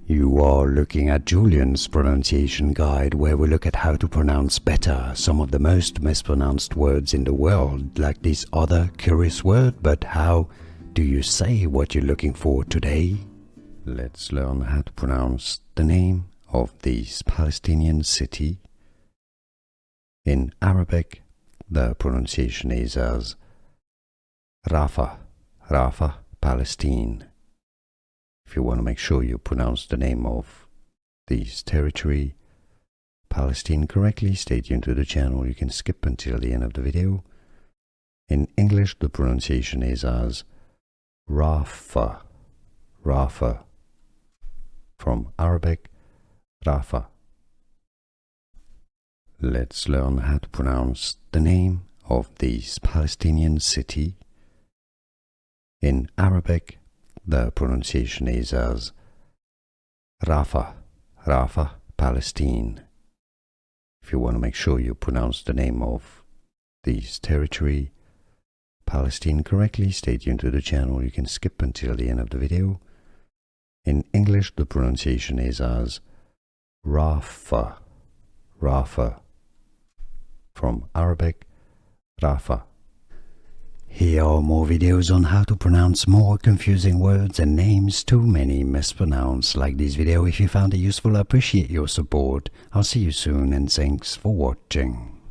You are looking at Julian's pronunciation guide, where we look at how to pronounce better some of the most mispronounced words in the world, like this other curious word. But how do you say what you're looking for today? Let's learn how to pronounce the name of this Palestinian city. In Arabic, the pronunciation is as Rafah, Rafah, Palestine. If you want to make sure you pronounce the name of this territory, Palestine, correctly, stay tuned to the channel. You can skip until the end of the video. In English, the pronunciation is as Rafah, Rafah. From Arabic, Rafah. Let's learn how to pronounce the name of this Palestinian city. In Arabic, the pronunciation is as Rafah, Rafah, Palestine. If you want to make sure you pronounce the name of this territory, Palestine, correctly, stay tuned to the channel. You can skip until the end of the video. In English, the pronunciation is as Rafah, Rafah. From Arabic, Rafah. Here are more videos on how to pronounce more confusing words and names too many mispronounced. Like this video if you found it useful. I appreciate your support. I'll see you soon and thanks for watching.